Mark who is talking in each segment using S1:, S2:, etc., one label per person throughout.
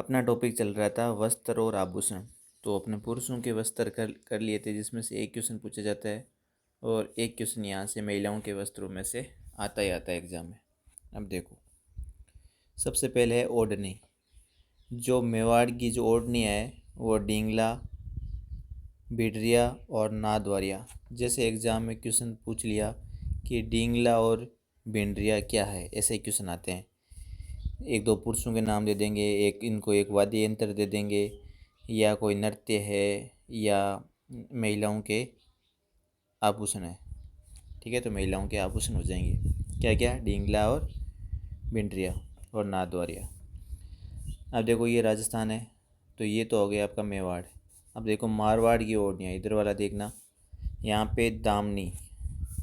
S1: अपना टॉपिक चल रहा था वस्त्र और आभूषण। तो अपने पुरुषों के वस्त्र कर लिए थे, जिसमें से एक क्वेश्चन पूछा जाता है और एक क्वेश्चन यहाँ से महिलाओं के वस्त्रों में से आता ही आता है एग्जाम में। अब देखो, सबसे पहले है ओढ़नी। जो मेवाड़ की जो ओढ़नी है वो डींगला, बिडरिया और नादवारिया। जैसे एग्ज़ाम में क्वेश्चन पूछ लिया कि डींगला और बिंड्रिया क्या है, ऐसे क्वेश्चन आते हैं। एक दो पुरुषों के नाम दे देंगे, इनको एक वाद्य यंत्र दे देंगे, या कोई नृत्य है, या महिलाओं के आभूषण है। ठीक है, तो महिलाओं के आभूषण हो जाएंगे क्या क्या, डींगला और बिंड्रिया और नादवारिया। अब देखो, ये राजस्थान है, तो ये तो हो गया आपका मेवाड़। अब देखो मारवाड़ की ओढ़नियाँ, इधर वाला देखना। यहाँ पे दामनी,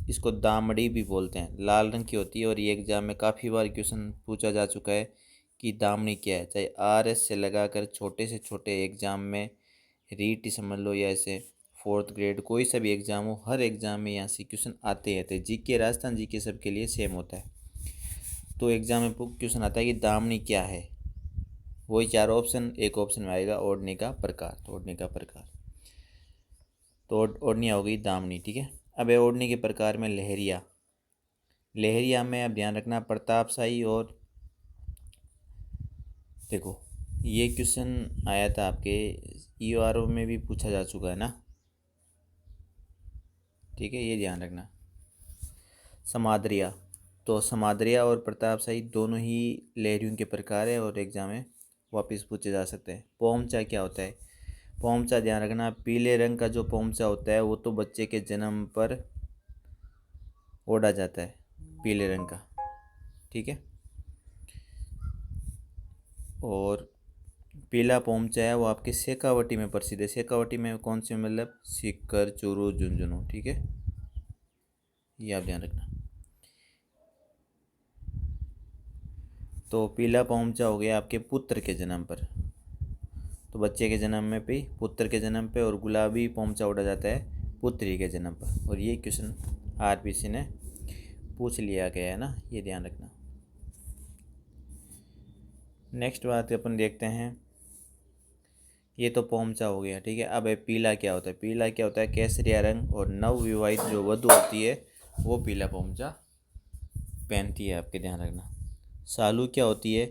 S1: इसको दामड़ी भी बोलते हैं, लाल रंग की होती है। और ये एग्जाम में काफ़ी बार क्वेश्चन पूछा जा चुका है कि दामनी क्या है। चाहे RS से लगाकर छोटे से छोटे एग्ज़ाम में, रीट समझ लो या ऐसे 4th ग्रेड कोई सा भी एग्ज़ाम हो, हर एग्ज़ाम में यहाँ से क्वेश्चन आते रहते हैं। GK, राजस्थान GK सबके लिए सेम होता है। तो एग्ज़ाम में क्वेश्चन आता है कि दामनी क्या है, वही 4 ऑप्शन, एक ऑप्शन में आएगा ओढ़ने का प्रकार। तो ओढ़ने का प्रकार, तो ओढ़नी होगी दामनी। ठीक है, अब है ओढ़ने के प्रकार में लहरिया। लहरिया में अब ध्यान रखना, प्रतापशाही। और देखो, ये क्वेश्चन आया था आपके EORO में भी पूछा जा चुका है ना। ठीक है, ये ध्यान रखना। समादरिया, तो समादरिया और प्रतापशाही दोनों ही लहरियों के प्रकार है और एग्जाम में वापस पूछे जा सकते हैं। पोमचा क्या होता है? पोमचा ध्यान रखना, पीले रंग का जो पोमचा होता है वो तो बच्चे के जन्म पर ओढ़ा जाता है, पीले रंग का। ठीक है, और पीला पोमचा है वो आपके शेखावटी में प्रसिद्ध है। शेखावटी में कौन से, मतलब सीकर, चूरू, झुंझुनू। ठीक है, ये आप ध्यान रखना। तो पीला पोमचा हो गया आपके पुत्र के जन्म पर, तो बच्चे के जन्म में भी, पुत्र के जन्म पे। और गुलाबी पोमचा उड़ा जाता है पुत्री के जन्म पर। और ये क्वेश्चन RPC ने पूछ लिया गया है ना, ये ध्यान रखना। नेक्स्ट बात अपन देखते हैं, ये तो पोमचा हो गया। ठीक है, अब है पीला क्या होता है? पीला क्या होता है? केसरिया रंग। और नवविवाहित जो वधू होती है वो पीला पोमचा पहनती है, आपके ध्यान रखना। सालू क्या होती है?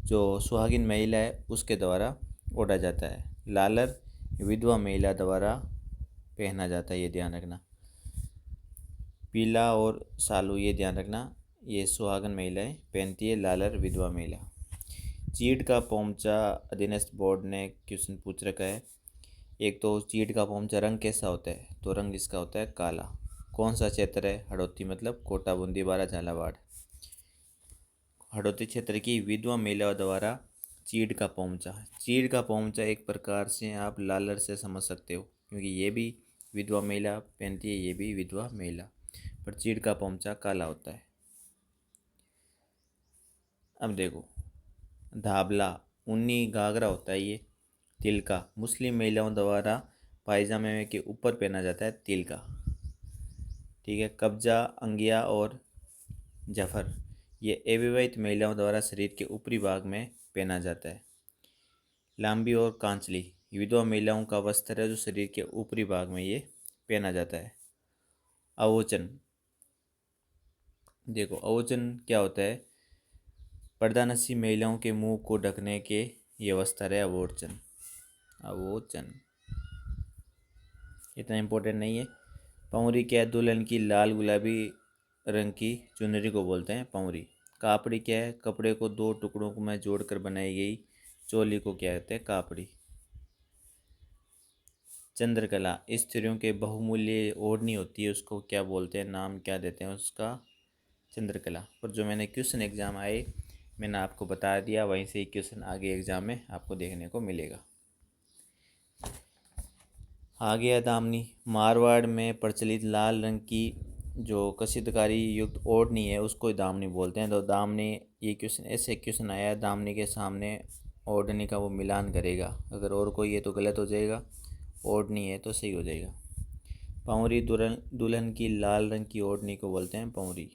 S1: जो सुहागिन महिला है उसके द्वारा ओढ़ा जाता है। लालर विधवा महिला द्वारा पहना जाता है, ये ध्यान रखना। पीला और सालू, ये ध्यान रखना, ये सुहागन महिलाएं पहनती है, लालर विधवा महिला। चीड़ का पोमचा अधीनस्थ बोर्ड ने क्वेश्चन पूछ रखा है। एक तो चीड़ का पोमचा रंग कैसा होता है? तो रंग इसका होता है काला। कौन सा क्षेत्र है? हड़ौती, मतलब कोटा, बूंदी, बारा, झालावाड़। हड़ौती क्षेत्र की विधवा महिला द्वारा चीड़ का पोमचा। चीड़ का पोमचा एक प्रकार से आप लालर से समझ सकते हो, क्योंकि ये भी विधवा महिला पहनती है, ये भी विधवा महिला, पर चीड़ का पोमचा काला होता है। अब देखो, धाबला ऊनी घाघरा होता है, ये तिल का मुस्लिम महिलाओं द्वारा पायजामे के ऊपर पहना जाता है, तिल का। ठीक है, कब्जा, अंगिया और जफर, ये अविवाहित महिलाओं द्वारा शरीर के ऊपरी भाग में पहना जाता है। लांबी और कांचली, विधवा महिलाओं का वस्त्र है जो शरीर के ऊपरी भाग में ये पहना जाता है। अवोचन, देखो अवोचन क्या होता है? पर्दानसी महिलाओं के मुंह को ढकने के ये वस्त्र है अवोचन। अवोचन इतना इम्पोर्टेंट नहीं है। पौरी क्या है? दुल्हन की लाल गुलाबी रंग की चुनरी को बोलते हैं पौरी। कापड़ी क्या है? कपड़े को 2 टुकड़ों को में जोड़कर बनाई गई चोली को क्या कहते हैं? कापड़ी। चंद्रकला स्त्रियों के बहुमूल्य ओढ़नी होती है, उसको क्या बोलते हैं, नाम क्या देते हैं उसका? चंद्रकला। पर जो मैंने क्वेश्चन एग्ज़ाम आए मैंने आपको बता दिया, वहीं से ही क्वेश्चन आगे एग्ज़ाम में आपको देखने को मिलेगा। आ गया दामनी। मारवाड़ में प्रचलित लाल रंग की जो कसीदकारी युक्त ओढ़नी है उसको दामनी बोलते हैं। तो दामनी, ये क्वेश्चन ऐसे क्वेश्चन आया है, दामनी के सामने ओढ़नी का वो मिलान करेगा, अगर और कोई है तो गलत हो जाएगा, ओढ़नी है तो सही हो जाएगा। पौरी दुल्हन की लाल रंग की ओढ़नी को बोलते हैं पौरी।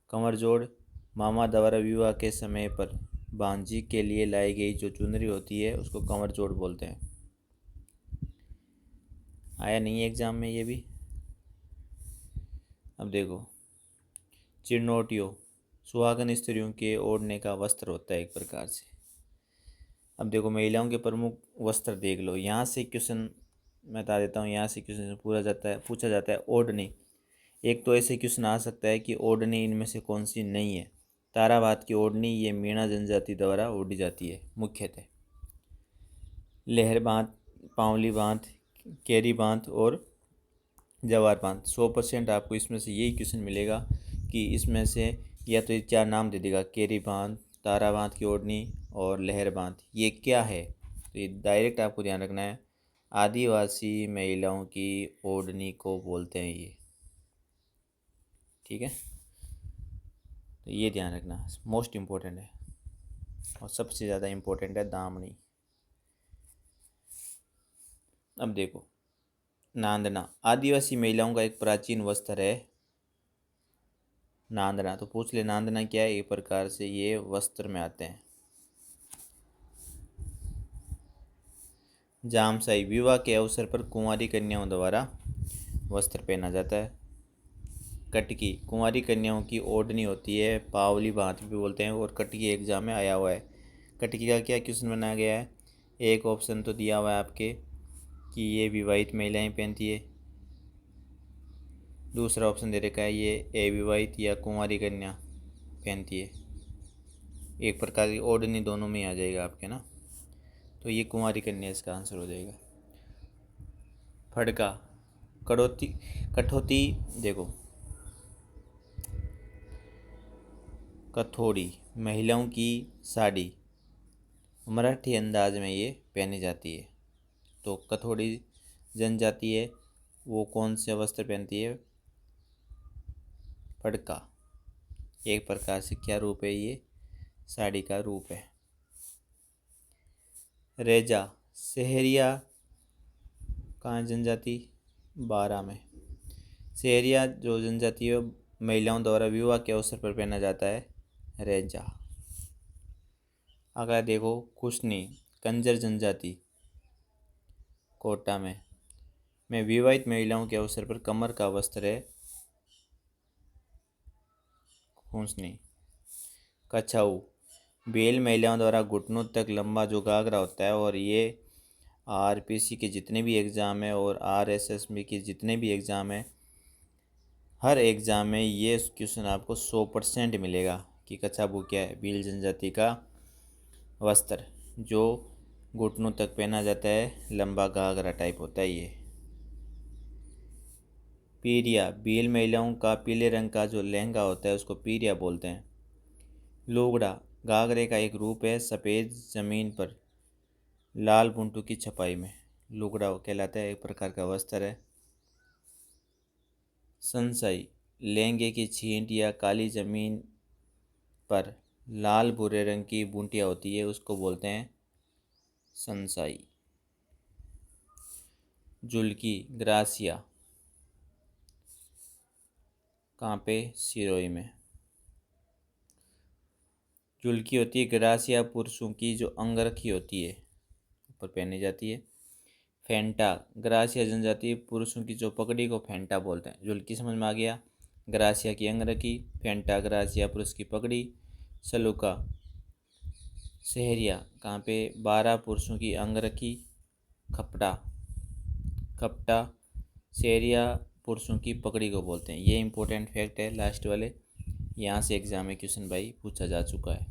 S1: कमर जोड़, मामा द्वारा विवाह के समय पर भांजी के लिए लाई गई जो चुनरी होती है उसको कंवर चोट बोलते हैं। आया नहीं है एग्ज़ाम में ये भी। अब देखो, चिरनोटियो सुहागन स्त्रियों के ओढ़ने का वस्त्र होता है एक प्रकार से। अब देखो, महिलाओं के प्रमुख वस्त्र देख लो। यहाँ से क्वेश्चन मैं बता देता हूँ, यहाँ से क्वेश्चन पूछा जाता है ओढ़नी। एक तो ऐसे क्वेश्चन आ सकता है कि ओढ़नी इनमें से कौन सी नहीं है। ताराबाद की ओढ़नी ये मीणा जनजाति द्वारा ओढ़ी जाती है मुख्यतः। लहर बांध, पावली बांध, केरी बांध और जवार बांध। 100% आपको इसमें से यही क्वेश्चन मिलेगा कि इसमें से या तो ये चार नाम दे देगा, केरी बांध, तारा बांध की ओढ़नी और लहर बांध, ये क्या है। तो ये डायरेक्ट आपको ध्यान रखना है, आदिवासी महिलाओं की ओढ़नी को बोलते हैं ये। ठीक है, तो ये ध्यान रखना, मोस्ट इम्पोर्टेंट है और सबसे ज़्यादा इम्पोर्टेंट है दामनी। अब देखो, नांदना आदिवासी महिलाओं का एक प्राचीन वस्त्र है। नांदना तो पूछ ले, नांदना क्या है। एक प्रकार से ये वस्त्र में आते हैं। जामसाई विवाह के अवसर पर कुंवारी कन्याओं द्वारा वस्त्र पहना जाता है। कटकी कुंवारी कन्याओं की ओढ़नी होती है, पावली बांध भी बोलते हैं, और कटकी एग्जाम में आया हुआ है। कटकी का क्या क्वेश्चन बनाया गया है। एक ऑप्शन तो दिया हुआ है आपके कि ये विवाहित महिलाएं पहनती है, दूसरा ऑप्शन दे रखा है ये अविवाहित या कुंवारी कन्या पहनती है। एक प्रकार की ओढ़नी दोनों में आ जाएगा आपके ना, तो ये कुंवारी कन्या इसका आंसर हो जाएगा। फड़का कटौती, कठौती देखो, कथोड़ी महिलाओं की साड़ी मराठी अंदाज में ये पहनी जाती है। तो कथोड़ी जनजाति है, वो कौन से वस्त्र पहनती है। फड़का एक प्रकार से क्या रूप है, ये साड़ी का रूप है। रेजा सहरिया कहाँ जनजाति, बारह में। सहरिया जो जनजाति है महिलाओं द्वारा विवाह के अवसर पर पहना जाता है रेजा। अगर देखो, कुशनी कंजर जनजाति कोटा में विवाहित महिलाओं के अवसर पर कमर का वस्त्र है कुशनी। कछाऊ बेल महिलाओं द्वारा घुटनों तक लंबा जो घाघरा होता है, और ये आरपीसी के जितने भी एग्ज़ाम है और आरएसएसबी के जितने भी एग्ज़ाम है, हर एग्ज़ाम में ये क्वेश्चन आपको 100% मिलेगा कि कछाबू क्या है। भील जनजाति का वस्त्र जो घुटनों तक पहना जाता है, लंबा घाघरा टाइप होता है ये। पीरिया भील महिलाओं का पीले रंग का जो लहंगा होता है उसको पीरिया बोलते हैं। लोगड़ा घाघरे का एक रूप है, सफ़ेद ज़मीन पर लाल बुंटू की छपाई में लुगड़ा कहलाता है, एक प्रकार का वस्त्र है। संसाई लहंगे की छींट या काली ज़मीन पर लाल भूरे रंग की बूंटियाँ होती है, उसको बोलते हैं संसाई। जुल्की ग्रासिया कहाँ पे, सिरोही में। जुल्की होती है ग्रासिया पुरुषों की जो अंगरखी होती है, ऊपर पहनी जाती है। फेंटा ग्रासिया जनजाति पुरुषों की जो पगड़ी को फेंटा बोलते हैं। जुल्की समझ में आ गया, ग्रासिया की अंगरखी, फेंटा ग्रासिया पुरुष की पगड़ी। सलूका सहरिया कहाँ पे, 12 पुरुषों की अंगरखी। खपटा खपटा सहरिया पुरुषों की पगड़ी को बोलते हैं। ये इंपॉर्टेंट फैक्ट है लास्ट वाले, यहाँ से एग्ज़ाम में क्वेश्चन भाई पूछा जा चुका है।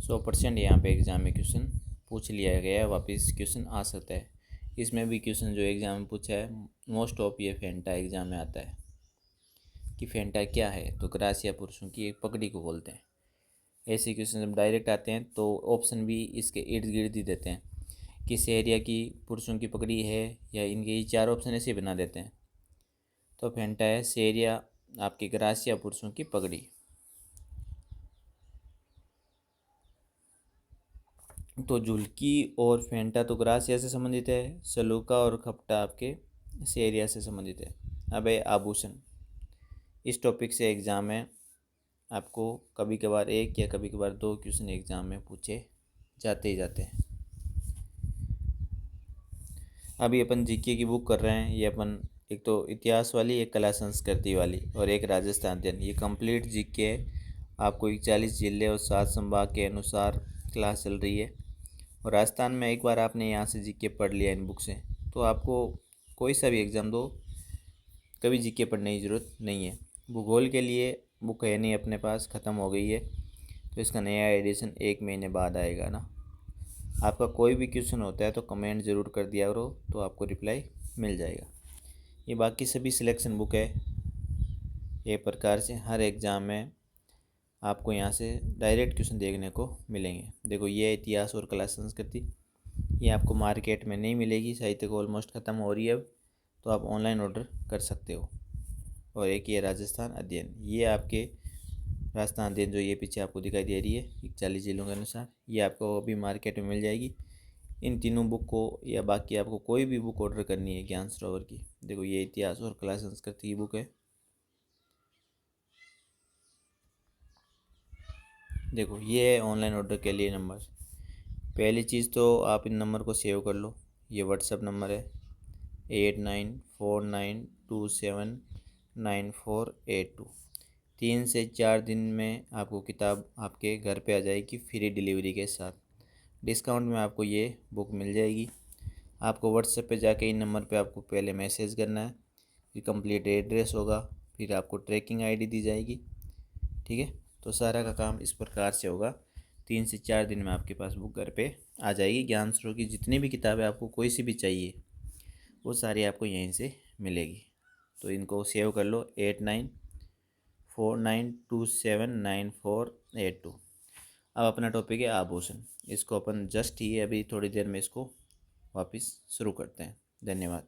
S1: 100% यहाँ पे एग्ज़ाम में क्वेश्चन पूछ लिया गया है, वापस क्वेश्चन आ सकता है। इसमें भी क्वेश्चन जो एग्ज़ाम में पूछा है मोस्ट ऑफ ये फेंटा एग्ज़ाम में आता है कि फेंटा क्या है, तो ग्रासिया पुरुषों की एक पगड़ी को बोलते हैं। ऐसे क्वेश्चन जब डायरेक्ट आते हैं तो ऑप्शन भी इसके इर्द गिर्द ही देते हैं कि सहरिया की पुरुषों की पगड़ी है, या इनके ये चार ऑप्शन ऐसे बना देते हैं। तो फेंटा है, सहरिया आपकी ग्रासिया पुरुषों की पगड़ी। तो जुल्की और फेंटा तो ग्रासिया से संबंधित है, सलूका और खपटा आपके सहरिया से संबंधित है। अब है आभूषण, इस टॉपिक से एग्ज़ाम है आपको कभी कभार एक या कभी कभार दो क्वेश्चन एग्ज़ाम में पूछे जाते ही जाते हैं। अभी अपन जीके की बुक कर रहे हैं। ये अपन एक तो इतिहास वाली, एक कला संस्कृति वाली और एक राजस्थान अध्ययन, ये कंप्लीट जीके है। आपको 41 जिले और 7 संभाग के अनुसार क्लास चल रही है। और राजस्थान में एक बार आपने यहाँ से जीके पढ़ लिया इन बुक से, तो आपको कोई सा भी एग्ज़ाम दो, कभी जीके पढ़ने की ज़रूरत नहीं है। भूगोल के लिए बुक है नहीं अपने पास, ख़त्म हो गई है, तो इसका नया एडिशन 1 महीने बाद आएगा ना। आपका कोई भी क्वेश्चन होता है तो कमेंट ज़रूर कर दिया करो, तो आपको रिप्लाई मिल जाएगा। ये बाकी सभी सिलेक्शन बुक है। ये प्रकार से हर एग्ज़ाम में आपको यहाँ से डायरेक्ट क्वेश्चन देखने को मिलेंगे। देखो ये इतिहास और कला संस्कृति, ये आपको मार्केट में नहीं मिलेगी, साहित्य को ऑलमोस्ट ख़त्म हो रही है अब, तो आप ऑनलाइन ऑर्डर कर सकते हो। और एक ये राजस्थान अध्ययन, ये आपके राजस्थान अध्ययन जो ये पीछे आपको दिखाई दे रही है 41 जिलों के अनुसार, ये आपको अभी मार्केट में मिल जाएगी। इन तीनों बुक को या बाकी आपको कोई भी बुक ऑर्डर करनी है ज्ञान सरोवर की, देखो ये इतिहास और कला संस्कृति की बुक है। देखो ये है ऑनलाइन ऑर्डर के लिए नंबर। पहली चीज़ तो आप इन नंबर को सेव कर लो, ये व्हाट्सअप नंबर है 8949279482। 3 से 4 दिन में आपको किताब आपके घर पे आ जाएगी फ्री डिलीवरी के साथ। डिस्काउंट में आपको ये बुक मिल जाएगी। आपको व्हाट्सएप पे जाके इन नंबर पे आपको पहले मैसेज करना है, फिर कंप्लीट एड्रेस होगा, फिर आपको ट्रैकिंग आईडी दी जाएगी। ठीक है, तो सारा का काम इस प्रकार से होगा। 3 से 4 दिन में आपके पास बुक घर पे आ जाएगी। ज्ञान स्रोत की जितनी भी किताबें आपको कोई सी भी चाहिए वो सारी आपको यहीं से मिलेगी। तो इनको सेव कर लो 8949279482। अब अपना टॉपिक है आभूषण। इसको अपन जस्ट ही अभी थोड़ी देर में इसको वापस शुरू करते हैं। धन्यवाद।